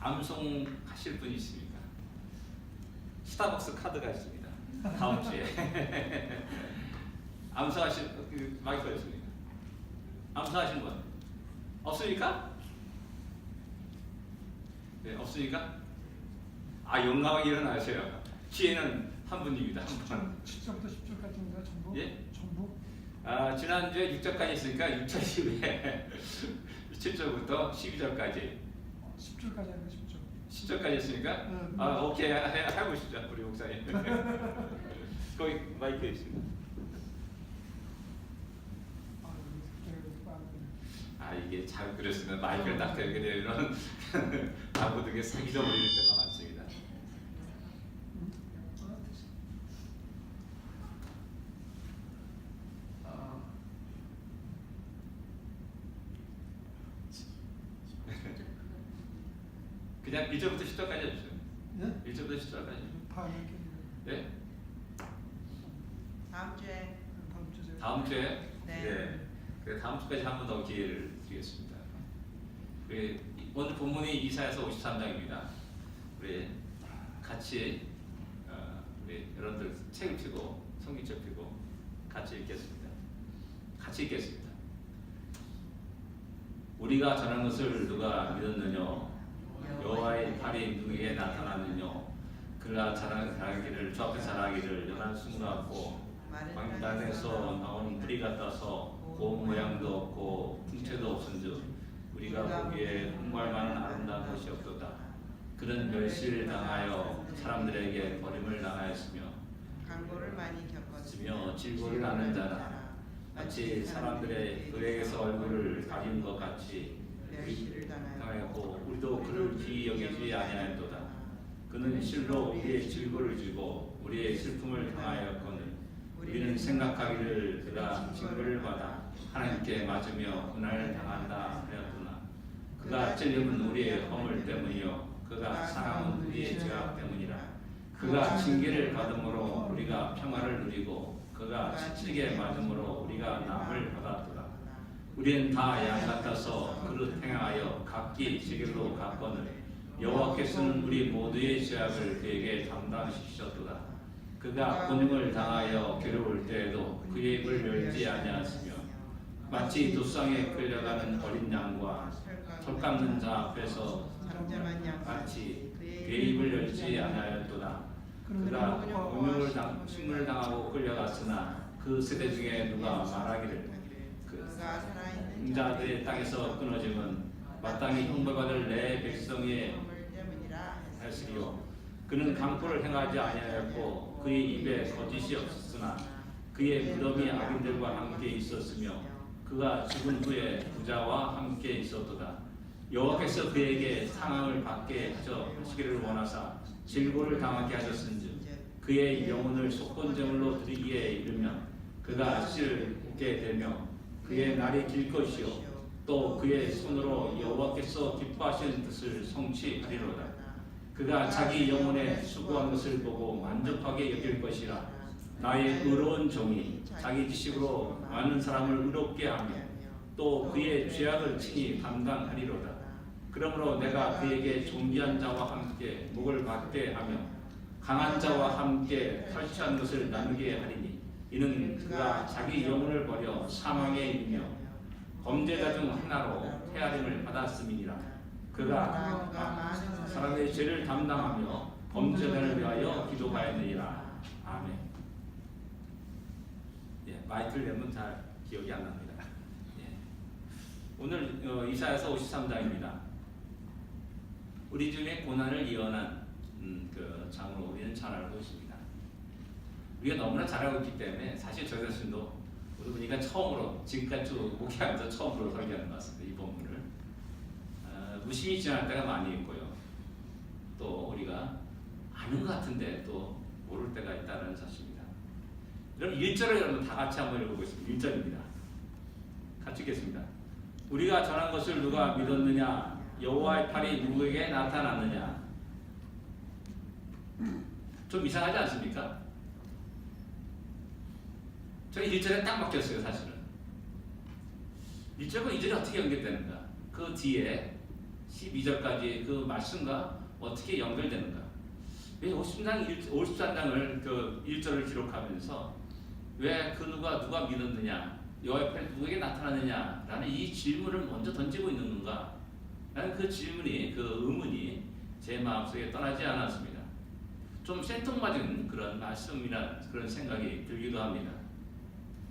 암송하실 분이 있습니까? 스타벅스 카드가 있습니다. 다음 주에 암송하실 그 마이크가 있습니까? 암송하신 분 없습니까? 네, 없으니까 용감하게 일어나세요. 뒤에는 한 분입니다. 한 분. 7절부터 10절까지인가 전부? 예? 전부? 지난주에 6절까지 있으니까 6절 이후에 7절부터 12절까지 10절까지 아니고 10절. 10절까지 했으니까 오케이 해보시죠 우리 목사님. 거기 마이크 있습니다. 이게 잘 그렸으면 마이크를 딱 대게 되면 아무도 사기 좀 올릴 때가 많습니다. 그냥 1절부터 10절까지 해주세요. 네? 1절부터 10절까지. 네? 다음 주에. 다음 주에? 네. 그래, 다음 주까지 한 번 더 기회를 드리겠습니다. 오늘 본문이 이사야서 53장입니다. 우리 같이 우리 여러분들 책을 펴고 성경책 펴고 같이 읽겠습니다. 같이 읽겠습니다. 우리가 전한 것을 누가 믿었느냐? 여호와의 팔이 누구에게 나타났느냐? 그가 자라기를 주 앞에 자라기를 연한 숨을 갖고 광단에서 나온 뿌리 같아서 고운 모양도 없고 풍채도 없은즉 우리가 보기에 흠말만한 아름다운 것이 없도다. 그는 멸시를 당하여 사람들에게 버림을 당하였으며 강고를 많이 겪었으며 질고를 하는 자라 마치 사람들의 그에게서 얼굴을 가린 것 같이 멸시를 당하였고 우리도 그를 귀히 여기지 아니하였도다. 그는 실로 우리의 질고를 지고 우리의 슬픔을 당하였거늘 우리는 생각하기를 그가 징벌을 받아 하나님께 맞으며 고난을 당한다 하였구나. 그가 찔림은 우리의 허물 때문이요 그가 상함은 우리의 죄악 때문이라. 그가 징계를 받음으로 우리가 평화를 누리고 그가 치치게 맞음으로 우리가 남을 받았더라. 우리는 다 양 같아서 그릇 행하여 각기 지길로 갔거늘 여호와께서는 우리 모두의 죄악을 그에게 담당시키셨도다. 그가 곤욕을 당하여 괴로울 때에도 그의 입을 열지 아니하였으며 마치 도상에 끌려가는 어린 양과 털 깎는 자 앞에서 마치 그의 입을 열지 아니하였도다. 그가 곤욕을 당하고 끌려갔으나 그 세대 중에 누가 말하기를 그 자들의 땅에서 끊어짐은 마땅히 형벌받을 내 백성의 할시리요. 그는 강포를 행하지 아니하였고 그의 입에 거짓이 없었으나 그의 무덤이 악인들과 함께 있었으며 그가 죽은 후에 부자와 함께 있었도다. 여호와께서 그에게 상함을 받게 하시기를 원하사 질고를 당하게 하셨은즉 그의 영혼을 속건제물로 드리기에 이르면 그가 실게 되며 그의 날이 길 것이요 또 그의 손으로 여호와께서 기뻐하시는 뜻을 성취하리로다. 그가 자기 영혼에 수고한 것을 보고 만족하게 여길 것이라. 나의 의로운 종이 자기 지식으로 많은 사람을 의롭게 하며 또 그의 죄악을 친히 감당하리로다. 그러므로 내가 그에게 존귀한 자와 함께 목을 박대하며 강한 자와 함께 탈취한 것을 나누게 하리니 이는 그가 자기 영혼을 버려 사망에 이르며 범죄자 중 하나로 헤아림을 받았음이니라. 그가 사람의 죄를 담당하며 범죄자를 위하여 기도하였느니라. 아멘. 마이크를 내면 잘 기억이 안 납니다. 오늘 이사야서 53장입니다. 우리 중에 고난을 예언한 그 장으로 우리는 잘 알고 있습니다. 우리가 너무나 잘 알고 있기 때문에 사실 저 자신도 우리 보니까 처음으로 지금까지 쭉 목회하면서 처음으로 설교하는 것 같습니다. 이 본문을 무심히 지나갈 때가 많이 있고요. 또 우리가 아는 것 같은데 또 모를 때가 있다는 사실입니다. 여러분 1절을 여러분 다 같이 한번 읽어보겠습니다. 1절입니다. 같이 읽겠습니다. 우리가 전한 것을 누가 믿었느냐? 여호와의 팔이 누구에게 나타났느냐? 좀 이상하지 않습니까? 저희 1절에 딱 막혔어요. 사실은 1절과 2절이 어떻게 연결되는가? 그 뒤에 12절까지 그 말씀과 어떻게 연결되는가? 왜 53장을 그 1절을 기록하면서 왜 그 누가 믿었느냐, 여호와의 누구에게 나타나느냐라는 이 질문을 먼저 던지고 있는 건가? 라는 그 질문이, 그 의문이 제 마음속에 떠나지 않았습니다. 좀 생뚱맞은 그런 말씀이나 그런 생각이 들기도 합니다.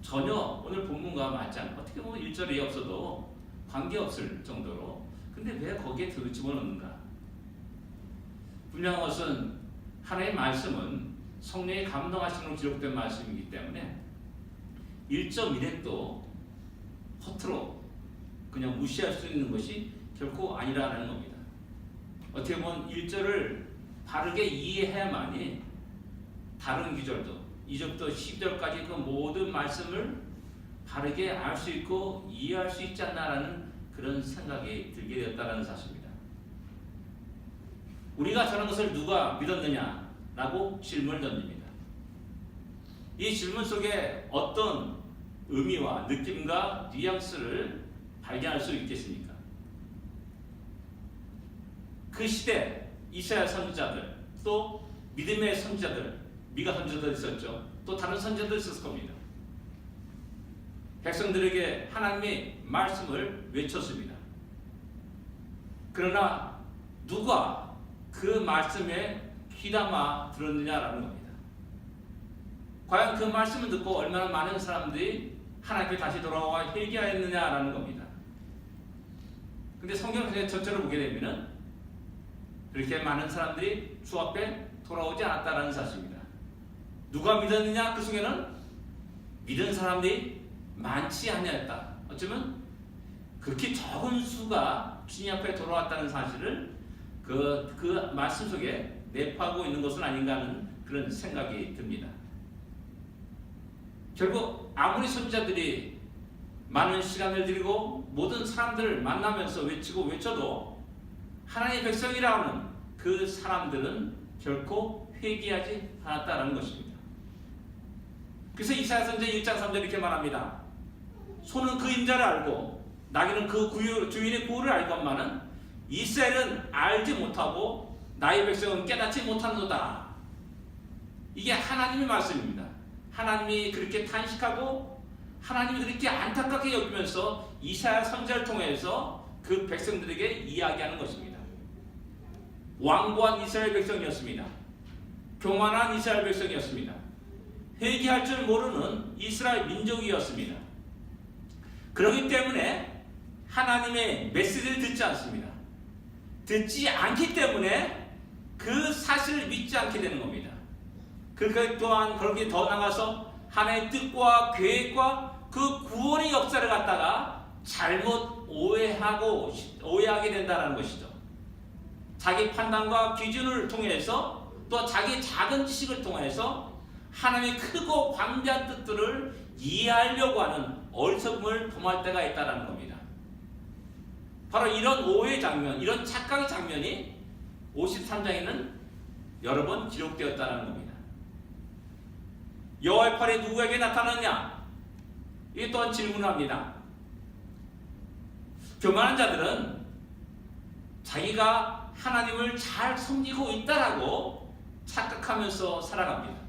전혀 오늘 본문과 맞지 않고, 어떻게 보면 1절이 없어도 관계없을 정도로, 근데 왜 거기에 집어넣는가? 분명한 것은 하나님의 말씀은 성령의 감동하심으로 기록된 말씀이기 때문에 1.1핵도 허투루 그냥 무시할 수 있는 것이 결코 아니라는 겁니다. 어떻게 보면 1절을 바르게 이해해야만이 다른 구절도 2절부터 10절까지 그 모든 말씀을 바르게 알 수 있고 이해할 수 있지 않나라는 그런 생각이 들게 되었다는 사실입니다. 우리가 저런 것을 누가 믿었느냐라고 질문을 던집니다. 이 질문 속에 어떤 의미와 느낌과 뉘앙스를 발견할 수 있겠습니까? 그 시대 이사야 선지자들, 또 믿음의 선지자들, 미가 선지자들 있었죠. 또 다른 선지자들 있었을 겁니다. 백성들에게 하나님의 말씀을 외쳤습니다. 그러나 누가 그 말씀에 귀담아 들었느냐라는 겁니다. 과연 그 말씀을 듣고 얼마나 많은 사람들이 하나님께 다시 돌아와 회개하였느냐라는 겁니다. 근데 성경을 전체로 보게 되면 그렇게 많은 사람들이 주 앞에 돌아오지 않았다는 사실입니다. 누가 믿었느냐? 그 중에는 믿은 사람들이 많지 아니었다. 어쩌면 극히 적은 수가 주님 앞에 돌아왔다는 사실을 그 말씀 속에 내포하고 있는 것은 아닌가 하는 그런 생각이 듭니다. 결국 아무리 선지자들이 많은 시간을 들이고 모든 사람들을 만나면서 외쳐도 하나님의 백성이라는 그 사람들은 결코 회개하지 않았다는 것입니다. 그래서 이사야 선지자 1장 3절 이렇게 말합니다. 소는 그 인자를 알고 나귀는 그 주인의 구호를 알건만은 이스라엘은 알지 못하고 나의 백성은 깨닫지 못하노다. 이게 하나님의 말씀입니다. 하나님이 그렇게 탄식하고 하나님이 그렇게 안타깝게 여기면서 이사야 선지자를 통해서 그 백성들에게 이야기하는 것입니다. 완고한 이스라엘 백성이었습니다. 교만한 이스라엘 백성이었습니다. 회개할 줄 모르는 이스라엘 민족이었습니다. 그렇기 때문에 하나님의 메시지를 듣지 않습니다. 듣지 않기 때문에 그 사실을 믿지 않게 되는 겁니다. 그 또한 거기에 더 나가서 하나님의 뜻과 계획과 그 구원의 역사를 갖다가 잘못 오해하게 된다는 것이죠. 자기 판단과 기준을 통해서 또 자기 작은 지식을 통해서 하나님의 크고 광대한 뜻들을 이해하려고 하는 어리석음을 범할 때가 있다는 겁니다. 바로 이런 오해 장면, 이런 착각의 장면이 53장에는 여러 번 기록되었다는 겁니다. 여호와의 팔이 누구에게 나타났냐? 이게 또한 질문을 합니다. 교만한 자들은 자기가 하나님을 잘 섬기고 있다라고 착각하면서 살아갑니다.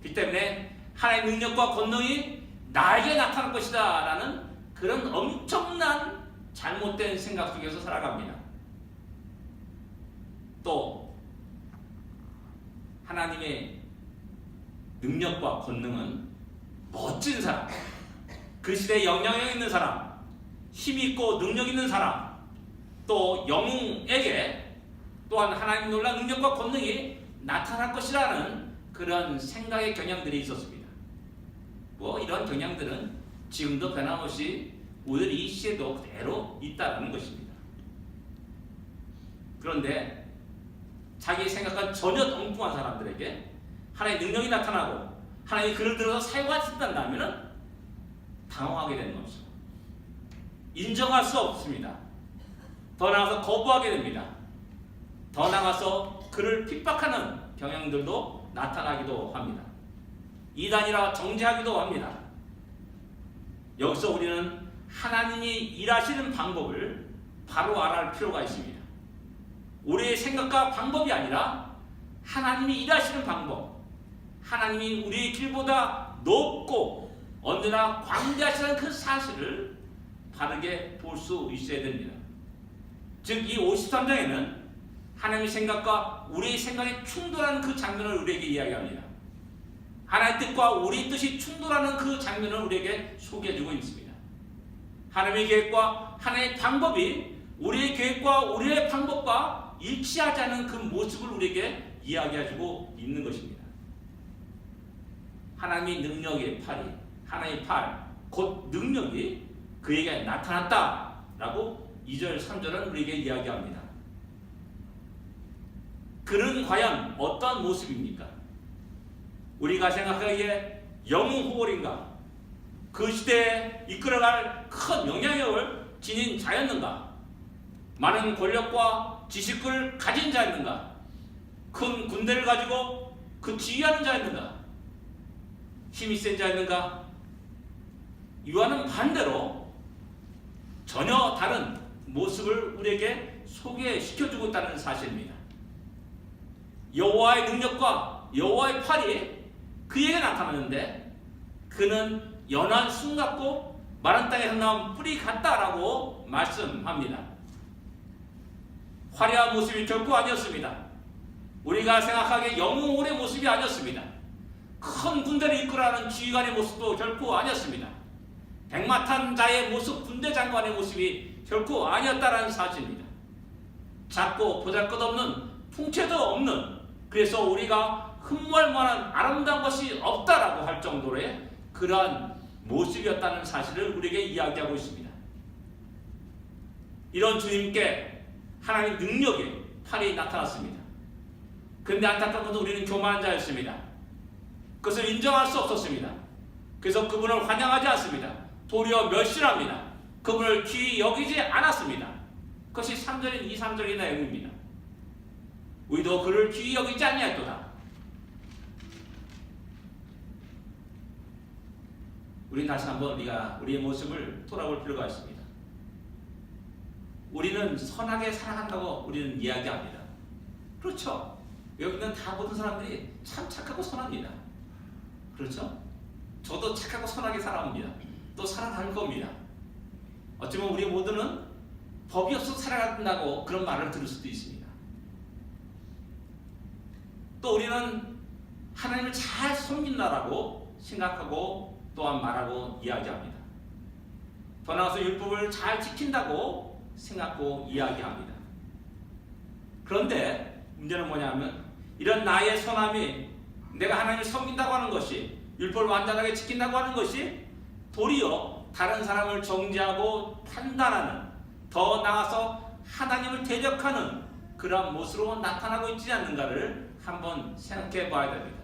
그렇기 때문에 하나님의 능력과 권능이 나에게 나타날 것이다 라는 그런 엄청난 잘못된 생각 속에서 살아갑니다. 또 하나님의 능력과 권능은 멋진 사람, 그 시대에 영향력 있는 사람, 힘 있고 능력 있는 사람, 또 영웅에게 또한 하나님의 놀라운 능력과 권능이 나타날 것이라는 그런 생각의 경향들이 있었습니다. 이런 경향들은 지금도 변함없이 오늘 이 시대도 그대로 있다는 것입니다. 그런데 자기 생각과 전혀 엉뚱한 사람들에게 하나님의 능력이 나타나고 하나님이 그를 들어서 사용하신다면 당황하게 되는 것이죠. 인정할 수 없습니다. 더 나아가서 거부하게 됩니다. 더 나아가서 그를 핍박하는 경향들도 나타나기도 합니다. 이단이라 정죄하기도 합니다. 여기서 우리는 하나님이 일하시는 방법을 바로 알아할 필요가 있습니다. 우리의 생각과 방법이 아니라 하나님이 일하시는 방법, 하나님이 우리의 길보다 높고 언제나 광대하시는 그 사실을 바르게 볼 수 있어야 됩니다. 즉 이 53장에는 하나님의 생각과 우리의 생각이 충돌하는 그 장면을 우리에게 이야기합니다. 하나님의 뜻과 우리의 뜻이 충돌하는 그 장면을 우리에게 소개해주고 있습니다. 하나님의 계획과 하나님의 방법이 우리의 계획과 우리의 방법과 일치하지 않은 그 모습을 우리에게 이야기해주고 있는 것입니다. 하나님의 능력의 팔이, 하나님의 팔, 곧 능력이 그에게 나타났다라고 2절, 3절은 우리에게 이야기합니다. 그는 과연 어떤 모습입니까? 우리가 생각하기에 영웅 호월인가? 그 시대에 이끌어갈 큰 영향력을 지닌 자였는가? 많은 권력과 지식을 가진 자였는가? 큰 군대를 가지고 그 지휘하는 자였는가? 힘이 센 자였는가? 이와는 반대로 전혀 다른 모습을 우리에게 소개시켜주고 있다는 사실입니다. 여호와의 능력과 여호와의 팔이 그에게 나타나는데 그는 연한 순 같고 마른 땅에서 나온 뿌리 같다라고 말씀합니다. 화려한 모습이 결코 아니었습니다. 우리가 생각하기에 영웅의 모습이 아니었습니다. 큰 군대를 이끌어가는 지휘관의 모습도 결코 아니었습니다. 백마탄 자의 모습, 군대 장관의 모습이 결코 아니었다는 사실입니다. 작고 보잘것없는 풍채도 없는, 그래서 우리가 흠모할 만한 아름다운 것이 없다라고 할 정도의 그러한 모습이었다는 사실을 우리에게 이야기하고 있습니다. 이런 주님께 하나님의 능력의 팔이 나타났습니다. 그런데 안타까운 것은 우리는 교만한 자였습니다. 그것을 인정할 수 없었습니다. 그래서 그분을 환영하지 않습니다. 도리어 멸시합니다. 그분을 귀히 여기지 않았습니다. 그것이 3절인 2, 3절의 내용입니다. 우리도 그를 귀히 여기지 아니하였도다. 우리는 다시 한번 우리의 모습을 돌아볼 필요가 있습니다. 우리는 선하게 살아간다고 우리는 이야기합니다. 그렇죠? 여기는 다 모든 사람들이 참 착하고 선합니다. 그렇죠? 저도 착하고 선하게 살아옵니다. 또 살아갈 겁니다. 어쩌면 우리 모두는 법이 없어서 살아간다고 그런 말을 들을 수도 있습니다. 또 우리는 하나님을 잘 섬긴다라고 생각하고 또한 말하고 이야기합니다. 더 나아가서 율법을 잘 지킨다고 생각하고 이야기합니다. 그런데 문제는 뭐냐면 이런 나의 선함이 내가 하나님을 섬긴다고 하는 것이, 율법을 완전하게 지킨다고 하는 것이 도리어 다른 사람을 정죄하고 판단하는, 더 나아가서 하나님을 대적하는 그런 모습으로 나타나고 있지 않는가를 한번 생각해 봐야 됩니다.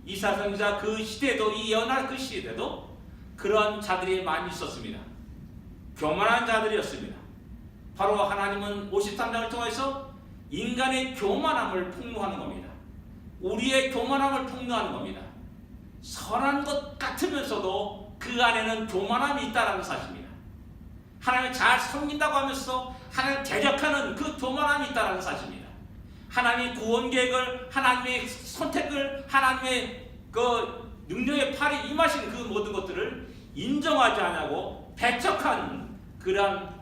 이사야 선지자 그 시대에도, 이 연한 그 시대에도 그런 자들이 많이 있었습니다. 교만한 자들이었습니다. 바로 하나님은 53장을 통해서 인간의 교만함을 폭로하는 겁니다. 우리의 교만함을 폭로하는 겁니다. 선한 것 같으면서도 그 안에는 교만함이 있다는 사실입니다. 하나님을 잘 섬긴다고 하면서 하나님을 대적하는 그 교만함이 있다는 사실입니다. 하나님의 구원 계획을, 하나님의 선택을, 하나님의 그 능력의 팔이 임하신 그 모든 것들을 인정하지 않냐고 배척하는 그러한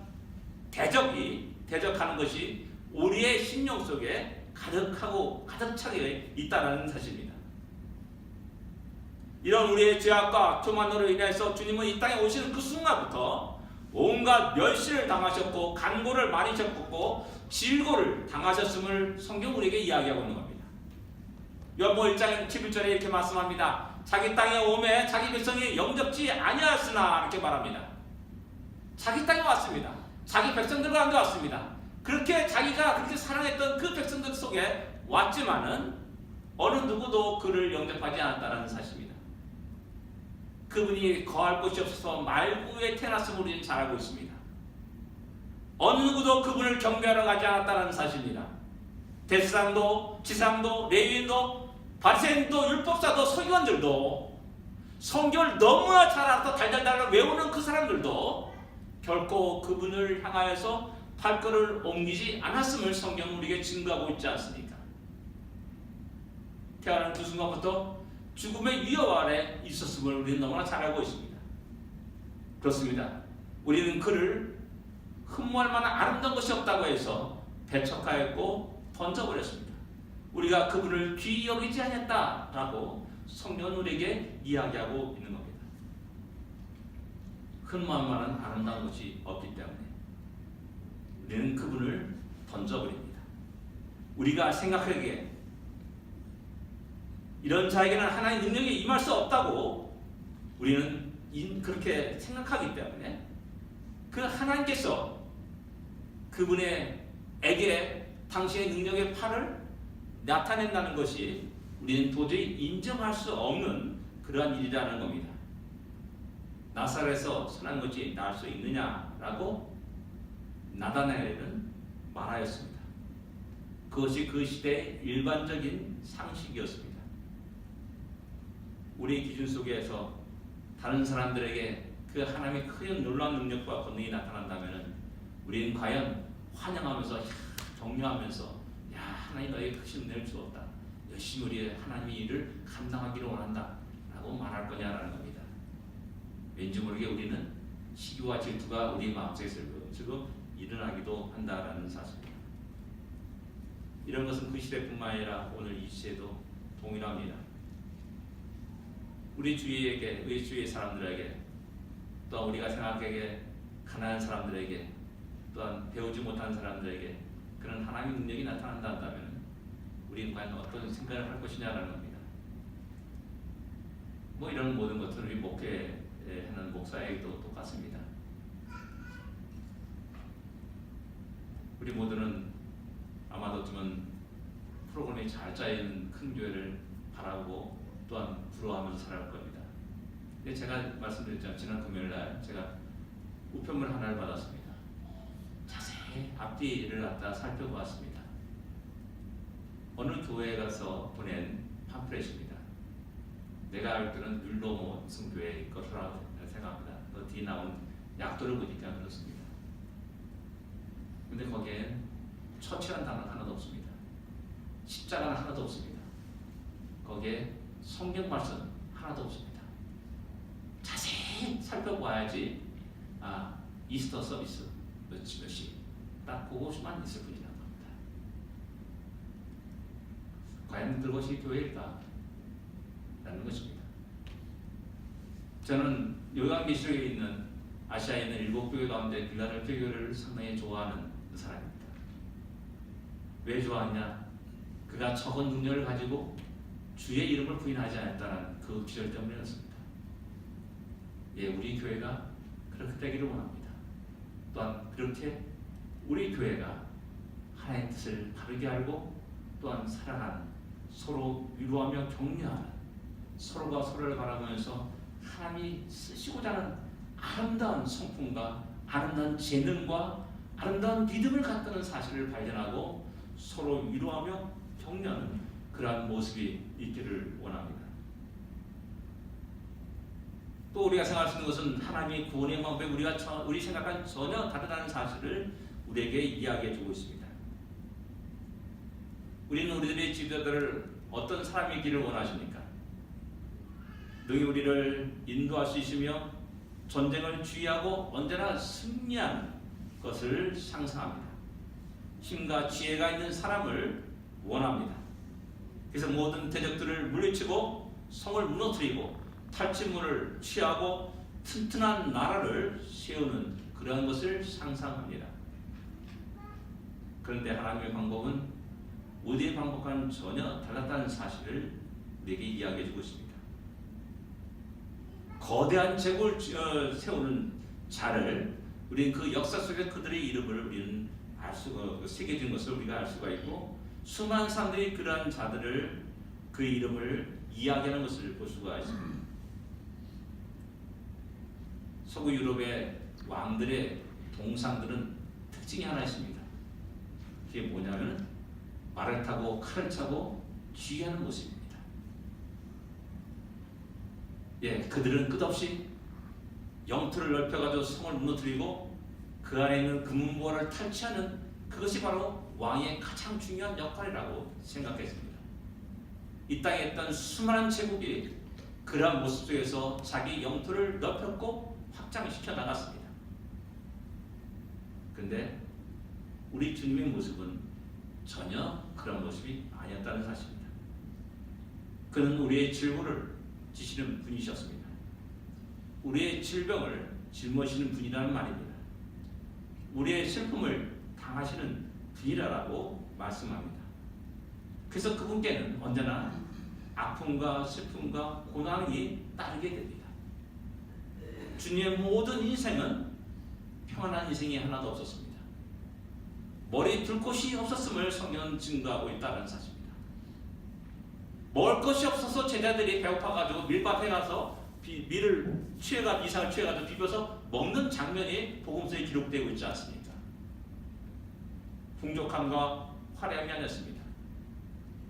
대적하는 것이 우리의 심령 속에 가득하고 가득 차게 있다는 사실입니다. 이런 우리의 죄악과 교만으로 인해서 주님은 이 땅에 오시는 그 순간부터 온갖 멸시를 당하셨고 간고를 많이 겪었고 질고를 당하셨음을 성경 우리에게 이야기하고 있는 겁니다. 요한복음 1장 11절에 이렇게 말씀합니다. 자기 땅에 오매 자기 백성이 영접지 아니하였으나 이렇게 말합니다. 자기 땅에 왔습니다. 자기 백성들 가운데 왔습니다. 그렇게 자기가 그렇게 사랑했던 그 백성들 속에 왔지만은 어느 누구도 그를 영접하지 않았다는 사실입니다. 그분이 거할 곳이 없어서 말구에 태어났음을 우리는 잘 알고 있습니다. 어느 누구도 그분을 경배하러 가지 않았다는 사실입니다. 대제사장도, 지사장도, 레위인도, 바리새인도, 율법사도, 서기관들도, 성경을 너무나 잘 알아서 달달달 외우는 그 사람들도 결코 그분을 향하여서 발걸음을 옮기지 않았음을 성경은 우리에게 증거하고 있지 않습니까? 태어나는 그 순간부터 죽음의 위협 아래 있었음을 우리는 너무나 잘 알고 있습니다. 그렇습니다. 우리는 그를 흠모할 만한 아름다운 것이 없다고 해서 배척하였고 던져버렸습니다. 우리가 그분을 귀히 여기지 않았다라고 성경은 우리에게 이야기하고 있는 겁니다. 흠모할 만한 아름다운 것이 없기 때문에 우리는 그분을 던져버립니다. 우리가 생각하기에 이런 자에게는 하나님의 능력이 임할 수 없다고 우리는 그렇게 생각하기 때문에 그 하나님께서 그분에게 당신의 능력의 팔을 나타낸다는 것이 우리는 도저히 인정할 수 없는 그러한 일이라는 겁니다. 나사렛에서 선한 것이 나을 수 있느냐라고 나다나엘은 말하였습니다. 그것이 그 시대의 일반적인 상식이었습니다. 우리 기준 속에서 다른 사람들에게 그 하나님의 큰 놀라운 능력과 권능이 나타난다면 우리는 과연 환영하면서 격려하면서 야 하나님 너에게 크신 은혜를 주었다. 열심히 우리의 하나님의 일을 감당하기를 원한다 라고 말할 거냐라는 겁니다. 왠지 모르게 우리는 시기와 질투가 우리 마음속에서 지금 일어나기도 한다라는 사실입니다. 이런 것은 그 시대뿐만 아니라 오늘 이 시대도 동일합니다. 우리 주위의 사람들에게 또 우리가 생각하기에 가난한 사람들에게 또한 배우지 못한 사람들에게 그런 하나님의 능력이 나타난다 한다면 우리는 과연 어떤 생각을 할 것이냐라는 겁니다. 뭐 이런 모든 것들은 우리 목회하는 목사에게도 똑같습니다. 우리 모두는 아마도 좀 프로그램이 잘 짜여있는 큰 교회를 바라고 또한 부러워하면서 살아갈 겁니다. 근데 제가 말씀드렸잖아요. 지난 금요일날 제가 우편물 하나를 받았습니다. 자세히 앞뒤를 갖다 살펴보았습니다. 어느 교회에 가서 보낸 팜플렛입니다. 내가 알기로는 율로 무슨 교회일 것이라고 생각합니다. 그 뒤에 나온 약도를 보니까 그렇습니다. 근데 거기엔 처치라는 단어는 하나도 없습니다. 십자가는 하나도 없습니다. 거기에 성경 말씀 하나도 없습니다. 자세히 살펴봐야지 이스터 서비스 몇시 딱 그것만 있을 뿐이라는 겁니다. 과연 그것이 교회일까? 라는 것입니다. 저는 요한계시록에 있는 아시아에 있는 7교회 가운데 빌라델피아 교회를 상당히 좋아하는 사람입니다. 왜 좋아하냐? 그가 적은 능력을 가지고 주의 이름을 부인하지 않았다는 그 기절 때문이었습니다. 예, 우리 교회가 그렇게 되기를 원합니다. 또한 그렇게 우리 교회가 하나님의 뜻을 바르게 알고 또한 사랑하는, 서로 위로하며 격려하는, 서로가 서로를 바라보면서 하나님이 쓰시고자 하는 아름다운 성품과 아름다운 재능과 아름다운 믿음을 갖다는 사실을 발견하고 서로 위로하며 격려하는 그러한 모습이 있기를 원합니다. 또 우리가 생각할 수 있는 것은 하나님의 구원의 방법에 우리 생각과는 전혀 다르다는 사실을 우리에게 이야기해 주고 있습니다. 우리는 우리들의 지도자들을 어떤 사람이기를 원하십니까? 능히 우리를 인도할 수 있으며 전쟁을 주의하고 언제나 승리하는 것을 상상합니다. 힘과 지혜가 있는 사람을 원합니다. 그래서 모든 대적들을 물리치고 성을 무너뜨리고 탈취물을 취하고 튼튼한 나라를 세우는 그러한 것을 상상합니다. 그런데 하나님의 방법은 우리의 방법과는 전혀 달랐다는 사실을 우리에게 이야기해 주고 있습니다. 거대한 제국을 세우는 자를 우리는 그 역사 속에 그들의 이름을 우리는 알 수가, 새겨진 것을 우리가 알 수가 있고 수많은 사람들이 그러한 자들을 그 이름을 이야기하는 것을 볼 수가 있습니다. 서구 유럽의 왕들의 동상들은 특징이 하나 있습니다. 그게 뭐냐면 말을 타고 칼을 차고 쥐하는 모습입니다. 예, 그들은 끝없이 영토를 넓혀가지고 성을 무너뜨리고 그 안에 있는 금은보화를 탈취하는 그것이 바로 왕의 가장 중요한 역할이라고 생각했습니다. 이 땅에 있던 수많은 제국이 그러한 모습 속에서 자기 영토를 넓혔고 확장시켜 나갔습니다. 그런데 우리 주님의 모습은 전혀 그런 모습이 아니었다는 사실입니다. 그는 우리의 질고를 지시는 분이셨습니다. 우리의 질병을 짊어지는 분이라는 말입니다. 우리의 슬픔을 당하시는 분이라고 말씀합니다. 그래서 그분께는 언제나 아픔과 슬픔과 고난이 따르게 됩니다. 주님의 모든 인생은 평안한 인생이 하나도 없었습니다. 머리 둘 곳이 없었음을 성경은 증거하고 있다는 사실입니다. 먹을 것이 없어서 제자들이 배고파가지고 밀밭에 가서 밀을 이상을 취해가지고 비벼서 먹는 장면이 복음서에 기록되고 있지 않습니까? 풍족함과 화려함이 아니었습니다.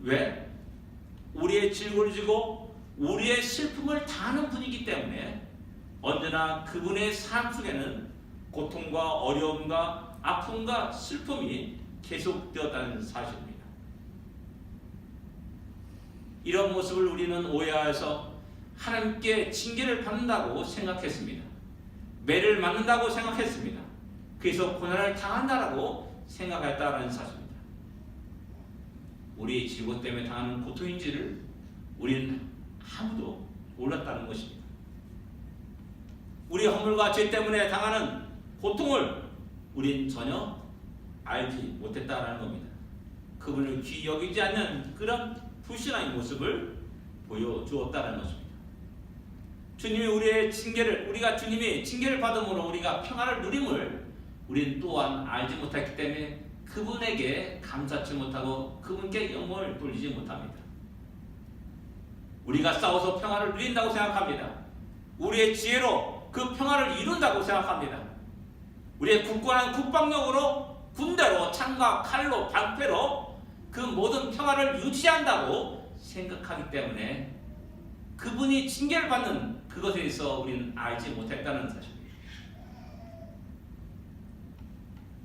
왜? 우리의 질고를 지고 우리의 슬픔을 다하는 분이기 때문에 언제나 그분의 삶 속에는 고통과 어려움과 아픔과 슬픔이 계속되었다는 사실입니다. 이런 모습을 우리는 오해하여서 하나님께 징계를 받는다고 생각했습니다. 매를 맞는다고 생각했습니다. 그래서 고난을 당한다라고 생각했다는 사실입니다. 우리의 질고 때문에 당하는 고통인지를 우리는 아무도 몰랐다는 것입니다. 우리 허물과 죄 때문에 당하는 고통을 우린 전혀 알지 못했다는 겁니다. 그분을 귀히 여기지 않는 그런 불신앙의 모습을 보여주었다는 것입니다. 주님이 우리의 징계를, 우리가 주님이 징계를 받음으로 우리가 평안을 누림을 우리는 또한 알지 못했기 때문에 그분에게 감사치 못하고 그분께 영광을 돌리지 못합니다. 우리가 싸워서 평안을 누린다고 생각합니다. 우리의 지혜로 그 평안을 이룬다고 생각합니다. 우리의 굳건한 국방력으로 군대로 창과 칼로 방패로 그 모든 평안을 유지한다고 생각하기 때문에 그분이 징계를 받는 그것에 대해서 우리는 알지 못했다는 사실입니다.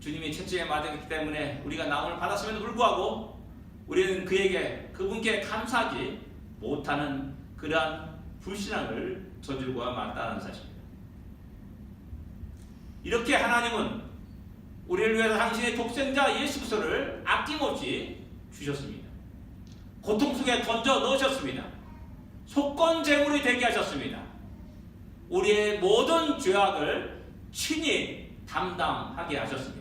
주님이 채찍에 맞았기 때문에 우리가 나음을 받았음에도 불구하고 우리는 그분께 감사하지 못하는 그러한 불신앙을 저지르고 마땅한 사실입니다. 이렇게 하나님은 우리를 위해서 당신의 독생자 예수 그리스도를 아낌없이 주셨습니다. 고통 속에 던져 넣으셨습니다. 속건제물이 되게 하셨습니다. 우리의 모든 죄악을 친히 담당하게 하셨습니다.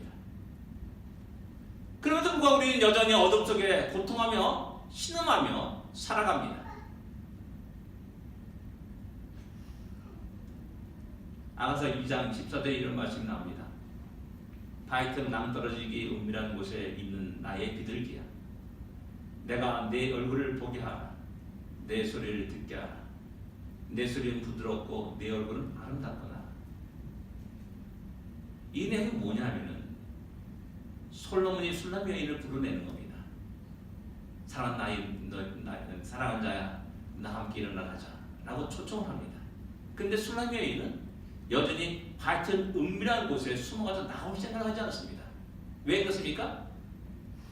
그럼에도 불구하고 우리는 여전히 어둠 속에 고통하며 신음하며 살아갑니다. 아가서 2장 14절에 이런 말씀이 나옵니다. 바위틈 낭떠러지기 은밀한 곳에 있는 나의 비둘기야, 내가 내 얼굴을 보게 하라. 내 소리를 듣게 하라. 내 소리는 부드럽고 내 얼굴은 아름답구나. 이 내용이 뭐냐면은 솔로몬이 술람 여인을 불러내는 겁니다. 사랑한 자야, 나 함께 일어나자 라고 초청을 합니다. 근데 술람 여인은 여전히 하여튼 은밀한 곳에 숨어가서 나올 생각을 하지 않습니다. 왜 그렇습니까?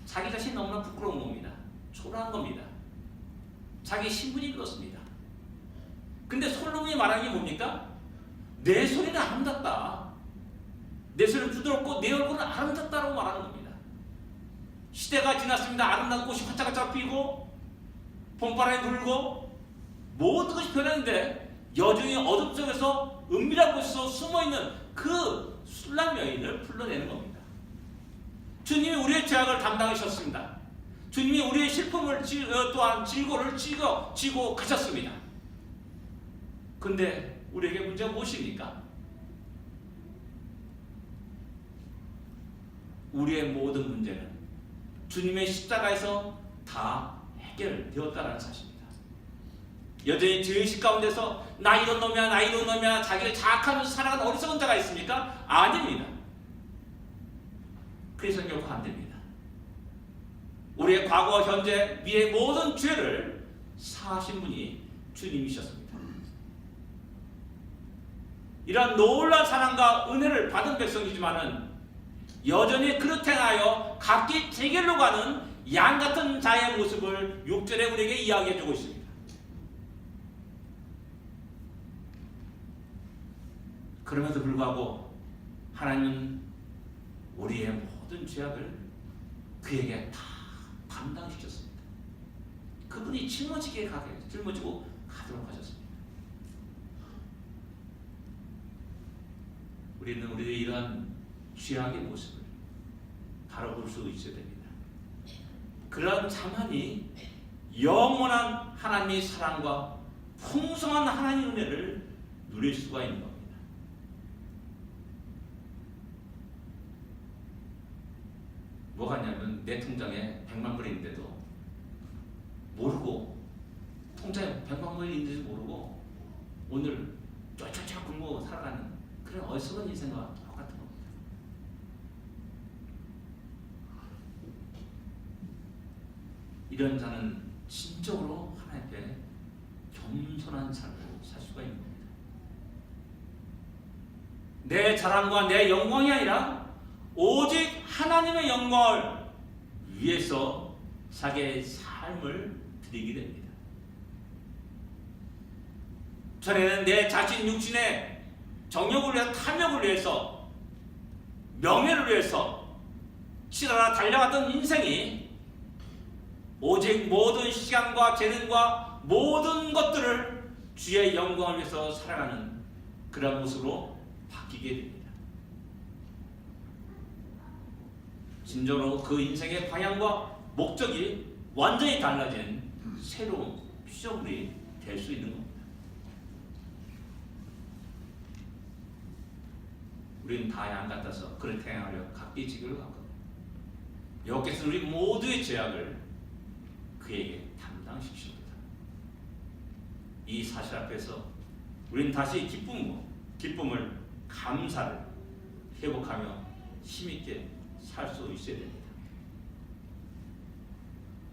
자기 자신이 너무나 부끄러운 겁니다. 초라한 겁니다. 자기 신분이 그렇습니다. 근데 솔로몬이 말하는 게 뭡니까? 내 소리는 아름답다. 내 소리는 부드럽고 내 얼굴은 아름답다라고 말하는 겁니다. 시대가 지났습니다. 아름다운 꽃이 활짝활짝 피고 봄바람이 불고 모든 것이 변했는데 여전히 어둠 속에서 은밀한 곳에서 숨어있는 그 술람 여인을 불러내는 겁니다. 주님이 우리의 죄악을 담당하셨습니다. 주님이 우리의 슬픔을 또한 질고를 지고 가셨습니다. 근데 우리에게 문제가 무엇입니까? 우리의 모든 문제는 주님의 십자가에서 다 해결되었다는 사실입니다. 여전히 죄의식 가운데서 나 이런 놈이야 자기를 자학하면서 살아가는 어리석은 자가 있습니까? 아닙니다. 그래서 결코 안 됩니다. 우리의 과거, 현재, 미래의 모든 죄를 사하신 분이 주님이셨습니다. 이러한 놀라운 사랑과 은혜를 받은 백성이지만은 여전히 그릇 행하여 각기 제 길로 가는 양 같은 자의 모습을 6절에 우리에게 이야기해 주고 있습니다. 그럼에도 불구하고 하나님은 우리의 모든 죄악을 그에게 다 담당시켰습니다. 그분이 짊어지고 가도록 하셨습니다. 우리는 우리의 이러한 죄악의 모습을 바라볼 수 있어야 됩니다. 그러한 자만이 영원한 하나님의 사랑과 풍성한 하나님의 은혜를 누릴 수가 있는 겁니다. 뭐가 있냐면 내 통장에 100만 불이 있는데도 모르고, 통장에 100만 불이 있는지 모르고 오늘 쫄쫄쫄 굶고 살아가는 그런 어리석은 인생과 똑같은 겁니다. 이런 자는 진정으로 하나님께 겸손한 삶을 살 수가 있는 겁니다. 내 자랑과 내 영광이 아니라 오직 하나님의 영광을 위해서 자기의 삶을 드리게 됩니다. 전에는 내 자신 육신의 정욕을 위해서, 탐욕을 위해서, 명예를 위해서 치달아 달려갔던 인생이 오직 모든 시간과 재능과 모든 것들을 주의 영광을 위해서 살아가는 그런 모습으로 바뀌게 됩니다. 진정으로 그 인생의 방향과 목적이 완전히 달라진 새로운 피조물이 될 수 있는 겁니다. 우리는 다 양 같아서 그릇 행하려 각기 지기를 갖거든요. 여호와께서는 우리 모두의 죄악을 그에게 담당시키십니다. 이 사실 앞에서 우리는 다시 기쁨을, 감사를 회복하며 힘있게 살 수 있어야 됩니다.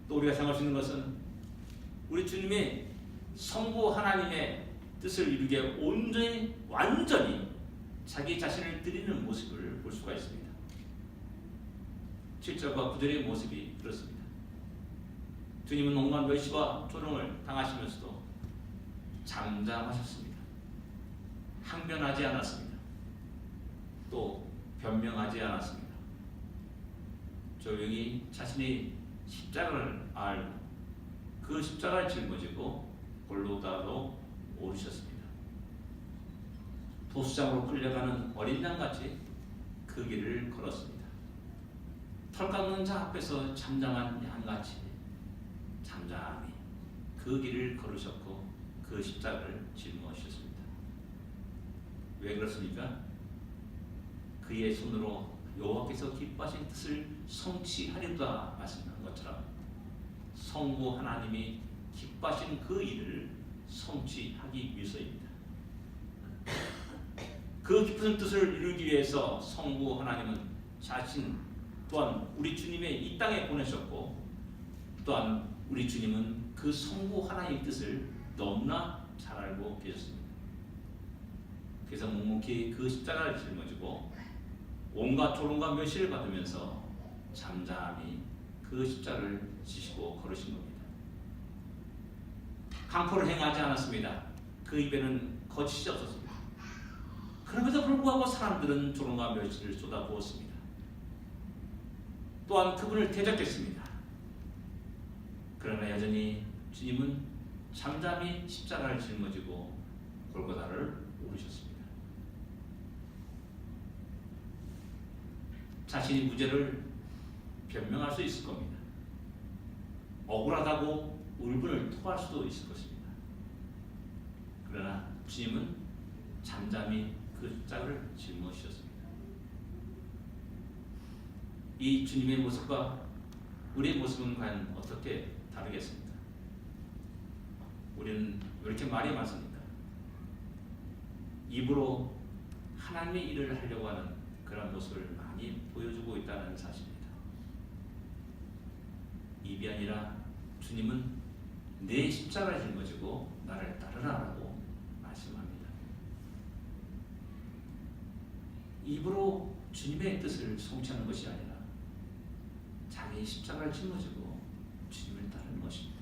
또 우리가 생각할 수 있는 것은 우리 주님이 성부 하나님의 뜻을 이루게 온전히 완전히 자기 자신을 드리는 모습을 볼 수가 있습니다. 7절과 9절의 모습이 그렇습니다. 주님은 온갖 멸시와 조롱을 당하시면서도 잠잠하셨습니다. 항변하지 않았습니다. 또 변명하지 않았습니다. 조용히 자신이 십자가를 알고 그 십자가를 짊어지고 골고다로 오르셨습니다. 도수장으로 끌려가는 어린 양같이 그 길을 걸었습니다. 털 깎는 자 앞에서 잠잠한 양같이 잠잠히 그 길을 걸으셨고 그 십자가를 짊어지셨습니다. 왜 그렇습니까? 그의 손으로 여호와께서 기뻐하신 뜻을 성취하리로다 말씀한 것처럼 성부 하나님이 기뻐하신 그 일을 성취하기 위해서입니다. 그 깊은 뜻을 이루기 위해서 성부 하나님은 자신 또한 우리 주님의 이 땅에 보내셨고, 또한 우리 주님은 그 성부 하나님의 뜻을 너무나 잘 알고 계셨습니다. 그래서 묵묵히 그 십자가를 짊어지고 온갖 조롱과 멸시를 받으면서 잠잠히 그 십자가를 지시고 걸으신 겁니다. 강포를 행하지 않았습니다. 그 입에는 거짓이 없었습니다. 그럼에도 불구하고 사람들은 조롱과 멸시를 쏟아부었습니다. 또한 그분을 대적했습니다. 그러나 여전히 주님은 잠잠히 십자가를 짊어지고 골고다를 오르셨습니다. 자신이 무죄를 변명할 수 있을 겁니다. 억울하다고 울분을 토할 수도 있을 것입니다. 그러나 주님은 잠잠히 그 십자가를 짊어지셨습니다. 이 주님의 모습과 우리의 모습은 과연 어떻게 다르겠습니까? 우리는 왜 이렇게 말이 많습니까? 입으로 하나님의 일을 하려고 하는 그런 모습을 많이 보여주고 있다는 사실입니다. 입이 아니라 주님은 내 십자가를 짊어지고 나를 따르라라고 말씀합니다. 입으로 주님의 뜻을 성취하는 것이 아니라 자기 십자가를 짊어지고 주님을 따르는 것입니다.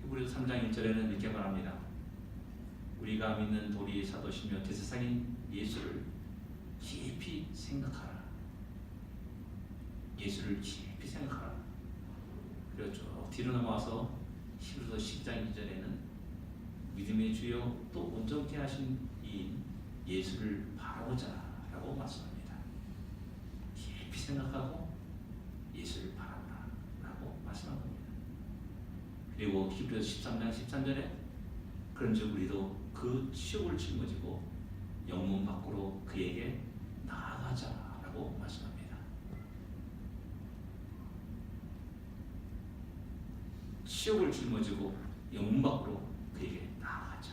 히브리서 3장 1절에는 이렇게 말합니다. 우리가 믿는 도리의 사도시며 대제사장인 예수를 깊이 생각하라. 예수를 깊이 생각하라. 그렇죠. 뒤로 넘어와서 히브리서 10장 2절에는 믿음의 주요 또 온전케 하신 이인 예수를 바라보자라고 말씀합니다. 깊이 생각하고 예수를 바라보라라고 말씀한 겁니다. 그리고 히브리서 13장 13절에 그런즉 우리도 그 치욕을 짊어지고 영문 밖으로 그에게 나아가자라고 말씀합니다. 치욕을 짊어지고 영문 밖으로 그에게 나아가자.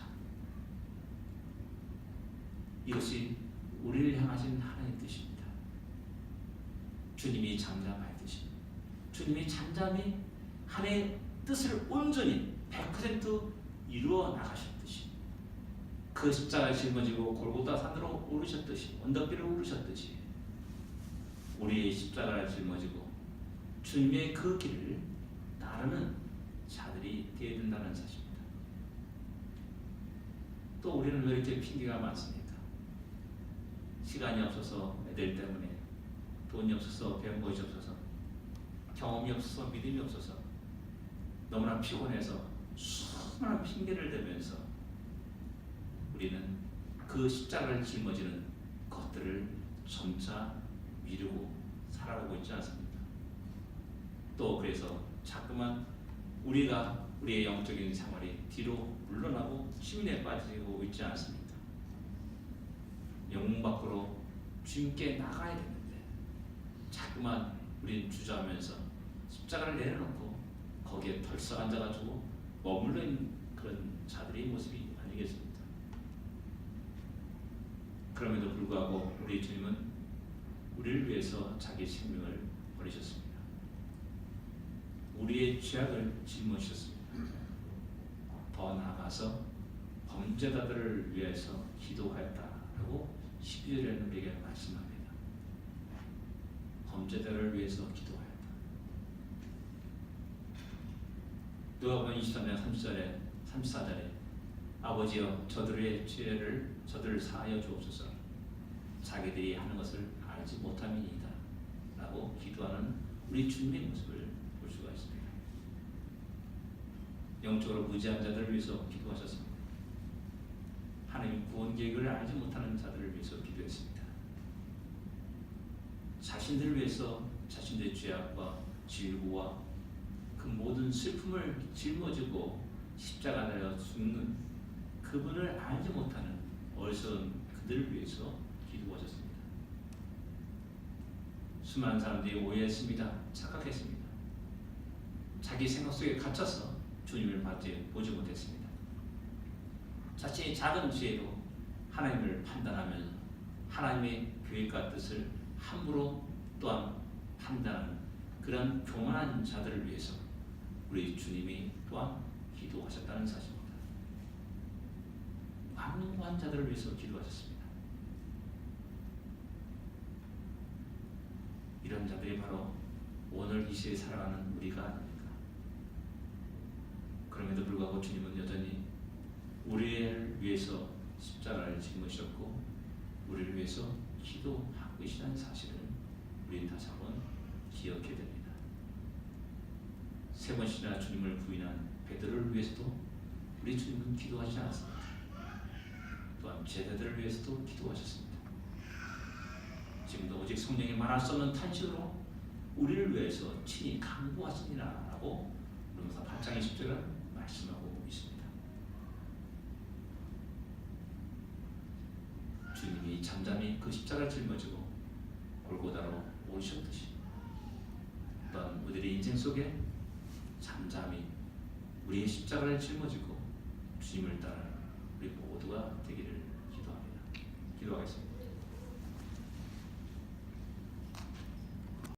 이것이 우리를 향하신 하나님의 뜻입니다. 주님이 잠잠하였듯이 주님이 잠잠히 하나님의 뜻을 온전히 100% 이루어 나가셨듯이 그 십자가를 짊어지고 골고다 산으로 오르셨듯이 언덕길을 오르셨듯이 우리의 십자가를 짊어지고 주님의 그 길을 따르는 자들이 되어야 된다는 사실입니다. 또 우리는 왜 이렇게 핑계가 많습니까? 시간이 없어서 애들 때문에, 돈이 없어서, 배운 것이 없어서, 경험이 없어서, 믿음이 없어서, 너무나 피곤해서 수많은 핑계를 대면서 우리는 그 십자가를 짊어지는 것들을 점차 미루고 살아가고 있지 않습니까? 또 그래서 자꾸만 우리의 영적인 생활이 뒤로 물러나고 침인에 빠지고 있지 않습니까? 영문 밖으로 주님께 나가야 되는데 자꾸만 우리는 주저하면서 십자가를 내려놓고 거기에 덜썩 앉아가지고 머물러 있는 그런 자들의 모습이 아니겠습니까? 그럼에도 불구하고 우리 주님은 우리를 위해서 자기 생명을 버리셨습니다. 우리의 죄악을 짊어지셨습니다. 더 나아가서 범죄자들을 위해서 기도하였다라고 12절에는 우리에게 말씀합니다. 범죄자를 위해서 기도하였다. 누가복음 23장 34절에 아버지여 저들의 죄를 저들을 사하여 주옵소서 자기들이 하는 것을 알지 못함이니이다 라고 기도하는 우리 주님의 모습을 볼 수가 있습니다. 영적으로 무지한 자들을 위해서 기도하셨습니다. 하나님 구원 계획을 알지 못하는 자들을 위해서 기도했습니다. 자신들을 위해서 자신들의 죄악과 질고와 그 모든 슬픔을 짊어지고 십자가 달려 죽는 그분을 알지 못하는 어리석은 그들을 위해서 기도하셨습니다. 수많은 사람들이 오해했습니다. 착각했습니다. 자기 생각 속에 갇혀서 주님을 보지 못했습니다. 자신의 작은 죄로 하나님을 판단하면서 하나님의 계획과 뜻을 함부로 또한 판단하는 그런 교만한 자들을 위해서 우리 주님이 또한 기도하셨다는 사실입니다. 완고한 자들을 위해서 기도하셨습니다. 이런 자들이 바로 오늘 이 시대에 살아가는 우리가 아닙니까? 그럼에도 불구하고 주님은 여전히 우리를 위해서 십자가를 짊어지셨고 우리를 위해서 기도하고 계시다는 사실을 우리는 다시 한번 기억해야 됩니다. 세 번씩이나 주님을 부인한 베드로를 위해서도 우리 주님은 기도하지 않았습니다. 또한 제자들을 위해서도 기도하셨습니다. 지금도 오직 성령이 말할 수 없는 탄식으로 우리를 위해서 친히 간구하시니라 라고 로마서 8장 20절을 말씀하고 있습니다. 주님이 잠잠히 그 십자가를 짊어지고 골고다로 오르셨듯이 또한 우리의 인생 속에 잠잠히 우리의 십자가를 짊어지고 주님을 따라 우리 모두가 되기를 기도합니다. 기도하겠습니다.